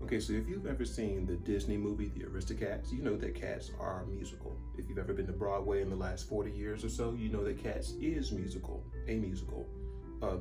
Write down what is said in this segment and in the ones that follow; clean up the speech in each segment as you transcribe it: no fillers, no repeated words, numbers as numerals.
Okay, so if you've ever seen the Disney movie, The Aristocats, you know that Cats are musical. If you've ever been to Broadway in the last 40 years or so, you know that Cats is musical, a musical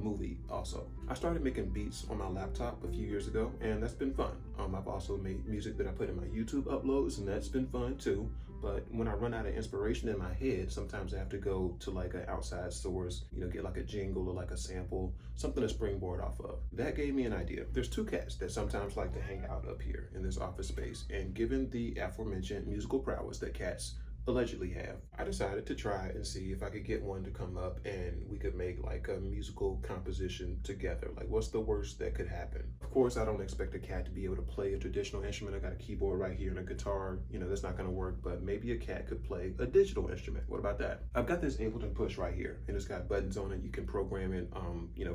movie also. I started making beats on my laptop a few years ago, and that's been fun. I've also made music that I put in my YouTube uploads, and that's been fun too. But when I run out of inspiration in my head, sometimes I have to go to like an outside source, get like a jingle or like a sample, something to springboard off of. That gave me an idea. There's two cats that sometimes like to hang out up here in this office space, and given the aforementioned musical prowess that cats allegedly have, I decided to try and see if I could get one to come up and we could make like a musical composition together. Like, what's the worst that could happen? Of course, I don't expect a cat to be able to play a traditional instrument. I got a keyboard right here and a guitar. That's not gonna work, but maybe a cat could play a digital instrument. What about that? I've got this Ableton push right here, and it's got buttons on it. You can program it,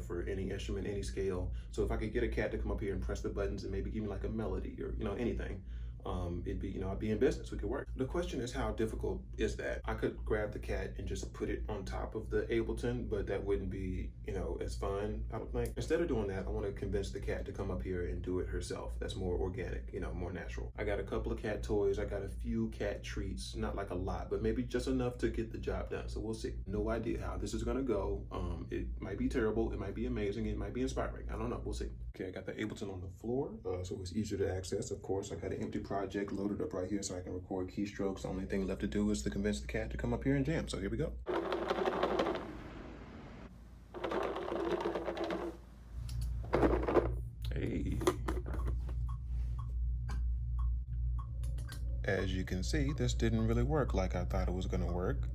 for any instrument, any scale. So if I could get a cat to come up here and press the buttons and maybe give me like a melody or, anything, I'd be in business. We could work. The question is, how difficult is that? I could grab the cat and just put it on top of the Ableton, but that wouldn't be, as fun, I don't think. Instead of doing that, I want to convince the cat to come up here and do it herself. That's more organic, more natural. I got a couple of cat toys. I got a few cat treats, not like a lot, but maybe just enough to get the job done. So we'll see. No idea how this is gonna go. It might be terrible. It might be amazing. It might be inspiring. I don't know. We'll see. Okay, I got the Ableton on the floor, so it's easier to access. Of course, I got an empty project loaded up right here so I can record keystrokes. The only thing left to do is to convince the cat to come up here and jam. So here we go. Hey. As you can see, this didn't really work like I thought it was gonna work.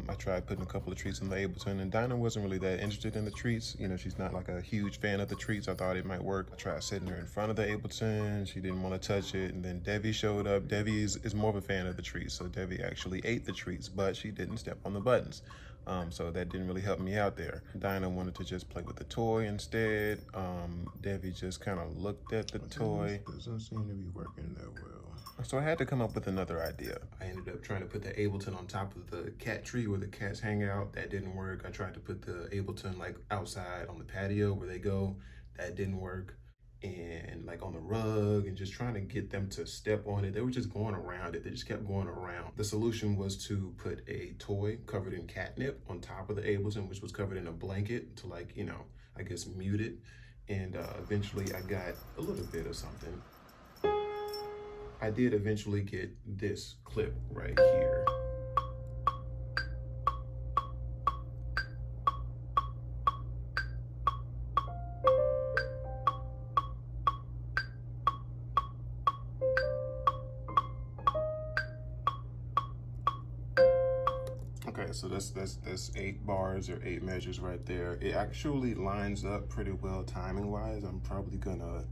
I tried putting a couple of treats in the Ableton, and Dinah wasn't really that interested in the treats. She's not like a huge fan of the treats. I thought it might work. I tried sitting her in front of the Ableton. She didn't want to touch it. And then Debbie showed up. Debbie is more of a fan of the treats. So Debbie actually ate the treats, but she didn't step on the buttons. So that didn't really help me out there. Dinah wanted to just play with the toy instead. Debbie just kind of looked at the toy. Doesn't seem to be working that well. So I had to come up with another idea. I ended up trying to put the Ableton on top of the cat tree where the cats hang out. That didn't work. I tried to put the Ableton like outside on the patio where they go. That didn't work. And like on the rug, and just trying to get them to step on it. They were just going around it. They just kept going around. The solution was to put a toy covered in catnip on top of the Ableton, which was covered in a blanket to like, I guess mute it. And eventually I got a little bit of something. I did eventually get this clip right here. Okay, so that's 8 bars or 8 measures right there. It actually lines up pretty well timing wise. I'm probably gonna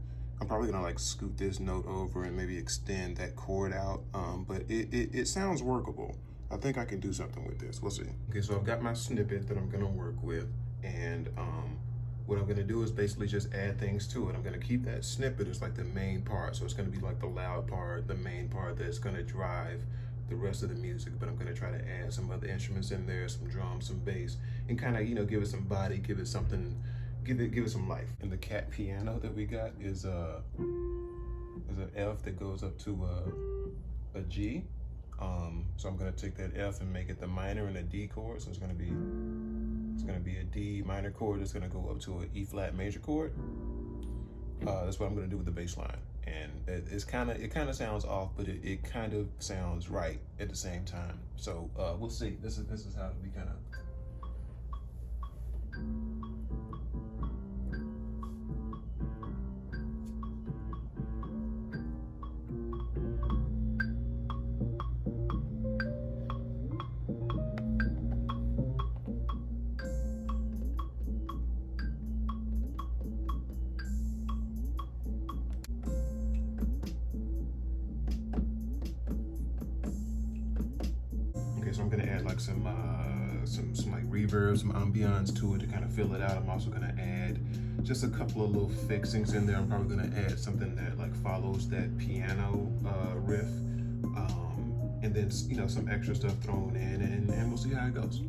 like scoot this note over and maybe extend that chord out. But it sounds workable. I think I can do something with this. We'll see. Okay, so I've got my snippet that I'm gonna work with, and what I'm gonna do is basically just add things to it. I'm gonna keep that snippet as like the main part. So it's gonna be like the loud part, the main part that's gonna drive the rest of the music, but I'm gonna try to add some other instruments in there, some drums, some bass, and kind of, give it some body, give it something, give it some life. And the cat piano that we got is an F that goes up to a G. So I'm gonna take that F and make it the minor and a D chord. So it's gonna be a D minor chord. It's gonna go up to an E flat major chord. That's what I'm gonna do with the bass line. And it kind of sounds off, but it kind of sounds right at the same time. So we'll see. This is how it'll be kind of. So I'm gonna add like some like reverb, some ambiance to it to kind of fill it out. I'm also gonna add just a couple of little fixings in there. I'm probably gonna add something that like follows that piano riff, and then some extra stuff thrown in, and we'll see how it goes.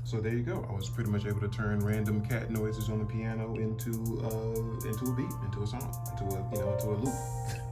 So there you go. I was pretty much able to turn random cat noises on the piano into a beat, into a song, into a loop.